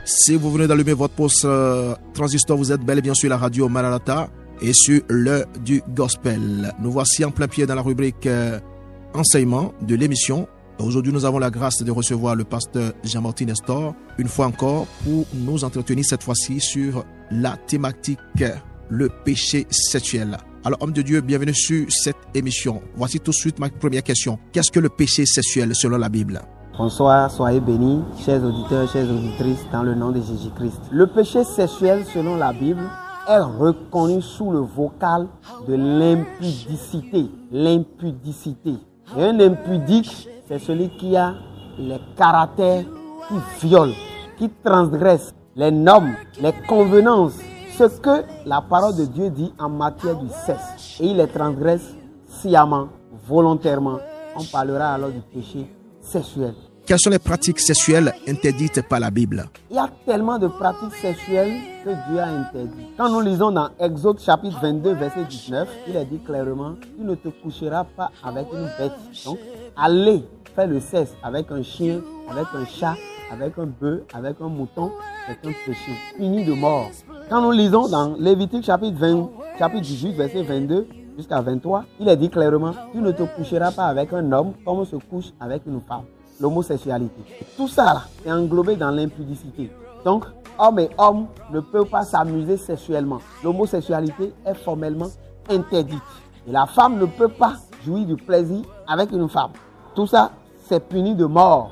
Si vous venez d'allumer votre poste transistor, vous êtes bel et bien sur la radio Maranatha et sur l'heure du gospel. Nous voici en plein pied dans la rubrique enseignement de l'émission. Aujourd'hui, nous avons la grâce de recevoir le pasteur Jean-Martin Nestor, une fois encore, pour nous entretenir cette fois-ci sur la thématique le péché sexuel. Alors, homme de Dieu, bienvenue sur cette émission. Voici tout de suite ma première question. Qu'est-ce que le péché sexuel selon la Bible? Bonsoir, soyez bénis, chers auditeurs, chères auditrices, dans le nom de Jésus-Christ. Le péché sexuel, selon la Bible, est reconnu sous le vocal de l'impudicité. L'impudicité. Et un impudique, c'est celui qui a les caractères qui violent, qui transgressent les normes, les convenances, ce que la parole de Dieu dit en matière du sexe. Et il les transgresse sciemment, volontairement. On parlera alors du péché sexuel. Quelles sont les pratiques sexuelles interdites par la Bible? Il y a tellement de pratiques sexuelles que Dieu a interdites. Quand nous lisons dans Exode chapitre 22, verset 19, il est dit clairement, tu ne te coucheras pas avec une bête. Donc, aller faire le sexe avec un chien, avec un chat, avec un bœuf, avec un mouton, c'est un péché puni de mort. Quand nous lisons dans Lévitique chapitre 18, verset 22 jusqu'à 23, il est dit clairement, tu ne te coucheras pas avec un homme comme on se couche avec une femme. L'homosexualité. Tout ça là, est englobé dans l'impudicité. Donc, homme et homme ne peuvent pas s'amuser sexuellement. L'homosexualité est formellement interdite. Et la femme ne peut pas jouir du plaisir avec une femme. Tout ça, c'est puni de mort.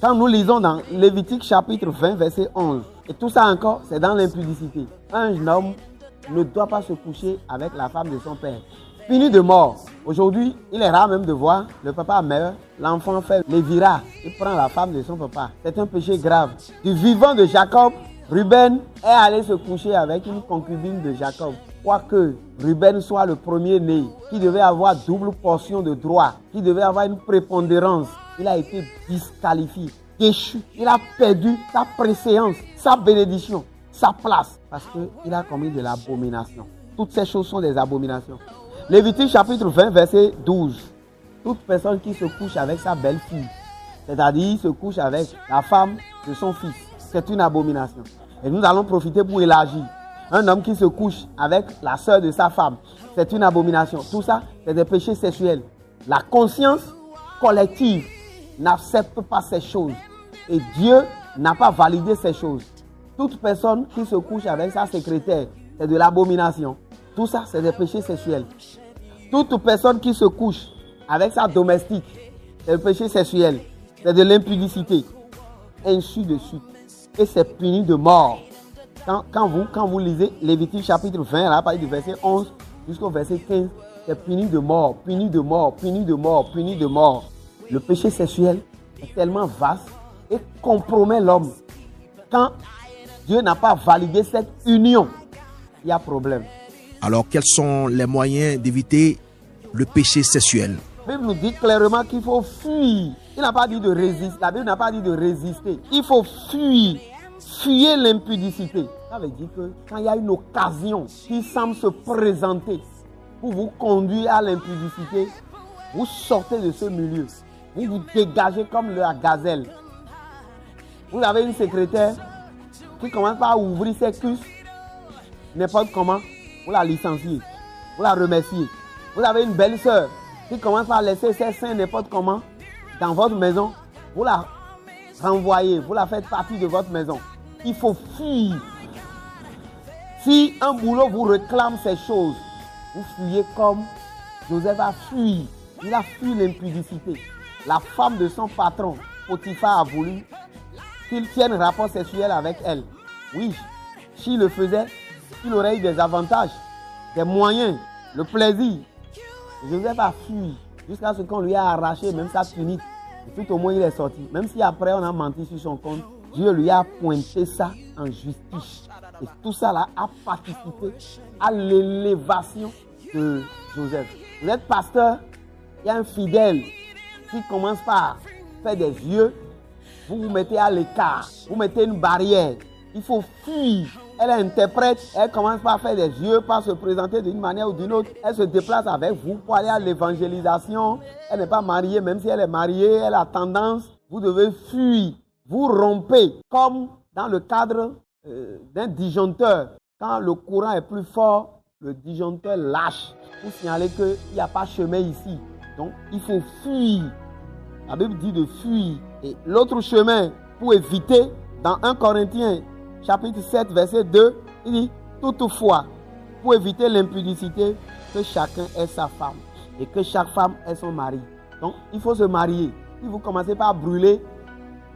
Quand nous lisons dans Lévitique chapitre 20, verset 11, et tout ça encore, c'est dans l'impudicité. Un homme ne doit pas se coucher avec la femme de son père. Puni de mort. Aujourd'hui, il est rare même de voir le papa meurt, l'enfant fait les virages, il prend la femme de son papa. C'est un péché grave. Du vivant de Jacob, Ruben est allé se coucher avec une concubine de Jacob. Quoique Ruben soit le premier-né, qui devait avoir double portion de droit, qui devait avoir une prépondérance, il a été disqualifié, déchu. Il a perdu sa préséance, sa bénédiction, sa place, parce qu'il a commis de l'abomination. Toutes ces choses sont des abominations. Lévitique chapitre 20, verset 12. Toute personne qui se couche avec sa belle-fille, c'est-à-dire se couche avec la femme de son fils, c'est une abomination. Et nous allons profiter pour élargir. Un homme qui se couche avec la sœur de sa femme, c'est une abomination. Tout ça, c'est des péchés sexuels. La conscience collective n'accepte pas ces choses. Et Dieu n'a pas validé ces choses. Toute personne qui se couche avec sa secrétaire, c'est de l'abomination. Tout ça, c'est des péchés sexuels. Toute personne qui se couche avec sa domestique, c'est le péché sexuel. C'est de l'impudicité. Ainsi de suite. Et c'est puni de mort. Quand vous lisez Lévitique chapitre 20, là, à partir du verset 11 jusqu'au verset 15, c'est puni de mort, puni de mort, puni de mort, puni de mort. Le péché sexuel est tellement vaste et compromet l'homme. Quand Dieu n'a pas validé cette union, il y a problème. Alors, quels sont les moyens d'éviter le péché sexuel? La Bible nous dit clairement qu'il faut fuir. Il n'a pas dit de résister. La Bible n'a pas dit de résister. Il faut fuir. Fuyez l'impudicité. Ça veut dire que quand il y a une occasion qui semble se présenter pour vous conduire à l'impudicité, vous sortez de ce milieu. Vous vous dégagez comme la gazelle. Vous avez une secrétaire qui commence par ouvrir ses cuisses n'importe comment. Vous la licenciez, vous la remerciez. Vous avez une belle sœur qui commence par laisser ses seins n'importe comment dans votre maison. Vous la renvoyez, vous la faites partie de votre maison. Il faut fuir. Si un boulot vous réclame ces choses, vous fuyez comme Joseph a fui. Il a fui l'impudicité. La femme de son patron, Potiphar, a voulu qu'il tienne rapport sexuel avec elle. Oui, s'il le faisait, il aurait eu des avantages, des moyens, le plaisir. Joseph a fui jusqu'à ce qu'on lui a arraché même sa tunique. Et tout au moins il est sorti. Même si après on a menti sur son compte, Dieu lui a pointé ça en justice. Et tout ça là a participé à l'élévation de Joseph. Vous êtes pasteur, il y a un fidèle qui commence par faire des yeux, vous vous mettez à l'écart, vous mettez une barrière. Il faut fuir. Elle est interprète, elle commence par faire des yeux, par se présenter d'une manière ou d'une autre. Elle se déplace avec vous pour aller à l'évangélisation. Elle n'est pas mariée, même si elle est mariée, elle a tendance. Vous devez fuir. Vous rompez comme dans le cadre d'un disjoncteur. Quand le courant est plus fort, le disjoncteur lâche pour signaler qu'il n'y a pas chemin ici. Donc, il faut fuir. La Bible dit de fuir. Et l'autre chemin, pour éviter, dans 1 Corinthiens, chapitre 7, verset 2, il dit, toutefois, pour éviter l'impudicité, que chacun ait sa femme et que chaque femme ait son mari. Donc, il faut se marier. Si vous commencez par brûler,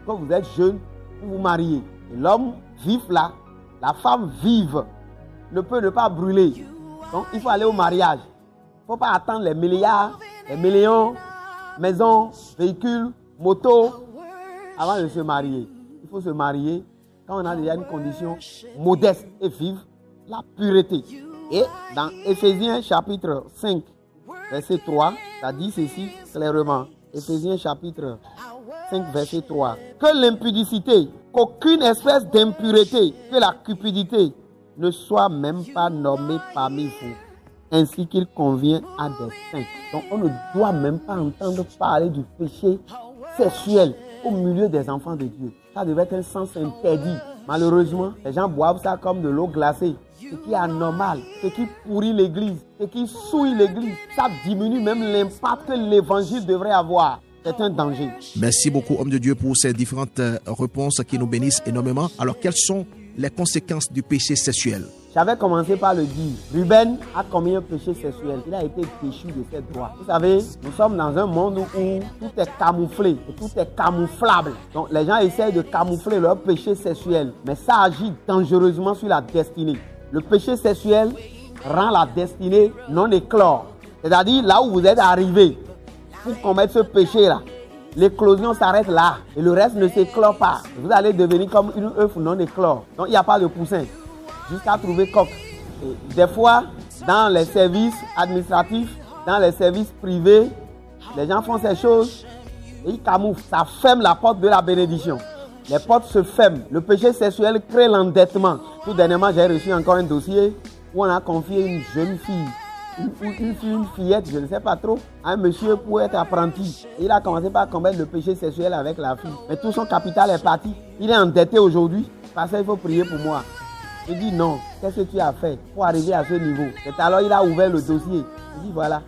quand vous êtes jeune, vous vous mariez. Et l'homme vif là, la femme vive, ne peut ne pas brûler. Donc, il faut aller au mariage. Il ne faut pas attendre les milliards, les millions, maisons, véhicules, motos, avant de se marier. Il faut se marier quand on a déjà une condition modeste et vive, la pureté. Et dans Éphésiens chapitre 5, verset 3, ça dit ceci clairement. Éphésiens chapitre 5, verset 3. Que l'impudicité, qu'aucune espèce d'impureté, que la cupidité ne soit même pas nommée parmi vous, ainsi qu'il convient à des saints. Donc on ne doit même pas entendre parler du péché sexuel au milieu des enfants de Dieu. Ça devait être un sens interdit. Malheureusement, les gens boivent ça comme de l'eau glacée. Ce qui est anormal, ce qui pourrit l'église, ce qui souille l'église, ça diminue même l'impact que l'évangile devrait avoir. C'est un danger. Merci beaucoup, homme de Dieu, pour ces différentes réponses qui nous bénissent énormément. Alors, quelles sont les conséquences du péché sexuel? J'avais commencé par le dire. Ruben a commis un péché sexuel. Il a été déchu de ses droits. Vous savez, nous sommes dans un monde où tout est camouflé et tout est camouflable. Donc, les gens essayent de camoufler leur péché sexuel. Mais ça agit dangereusement sur la destinée. Le péché sexuel rend la destinée non éclore. C'est-à-dire, là où vous êtes arrivé pour commettre ce péché-là, l'éclosion s'arrête là et le reste ne s'éclore pas. Vous allez devenir comme une œuf non éclore. Donc, il n'y a pas de poussin jusqu'à trouver coq. Et des fois, dans les services administratifs, dans les services privés, les gens font ces choses et ils camouflent. Ça ferme la porte de la bénédiction. Les portes se ferment. Le péché sexuel crée l'endettement. Tout dernièrement, j'ai reçu encore un dossier où on a confié une jeune fille, une fillette, je ne sais pas trop, à un monsieur pour être apprenti. Il a commencé par commettre le péché sexuel avec la fille. Mais tout son capital est parti. Il est endetté aujourd'hui. Parce qu'il faut prier pour moi. Je dis non, qu'est-ce que tu as fait pour arriver à ce niveau? C'est alors il a ouvert le dossier. Il dit voilà,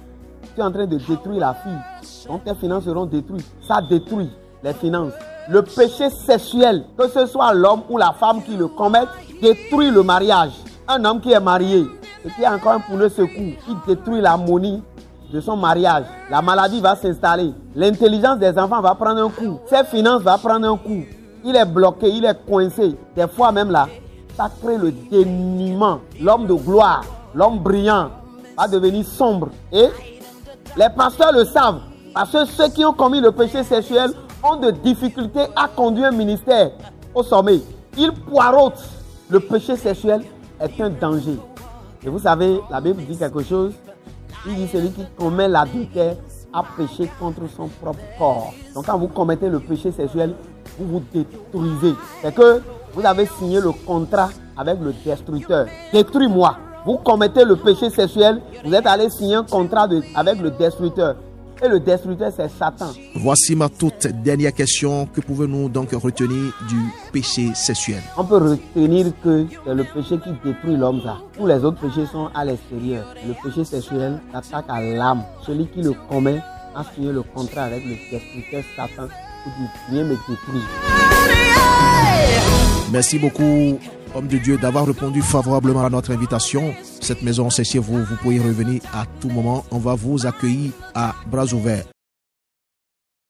tu es en train de détruire la fille. Donc tes finances seront détruites. Ça détruit les finances. Le péché sexuel, que ce soit l'homme ou la femme qui le commettent, détruit le mariage. Un homme qui est marié et qui a encore un poulet secours, qui détruit l'harmonie de son mariage. La maladie va s'installer. L'intelligence des enfants va prendre un coup. Ses finances vont prendre un coup. Il est bloqué, il est coincé. Des fois même là, ça crée le dénuement. L'homme de gloire, l'homme brillant va devenir sombre. Et les pasteurs le savent. Parce que ceux qui ont commis le péché sexuel ont de difficultés à conduire un ministère au sommet. Ils poireautent. Le péché sexuel est un danger. Et vous savez, la Bible dit quelque chose. Il dit celui qui commet l'adultère a péché contre son propre corps. Donc quand vous commettez le péché sexuel, vous vous détruisez. C'est que vous avez signé le contrat avec le destructeur. Détruis-moi. Vous commettez le péché sexuel, vous êtes allé signer un contrat avec le destructeur. Et le destructeur, c'est Satan. Voici ma toute dernière question. Que pouvons-nous donc retenir du péché sexuel? On peut retenir que c'est le péché qui détruit l'homme. Tous les autres péchés sont à l'extérieur. Le péché sexuel s'attaque à l'âme. Celui qui le commet a signé le contrat avec le destructeur Satan pour dire viens me détruire. Merci beaucoup, homme de Dieu, d'avoir répondu favorablement à notre invitation. Cette maison, c'est chez vous. Vous pouvez revenir à tout moment. On va vous accueillir à bras ouverts.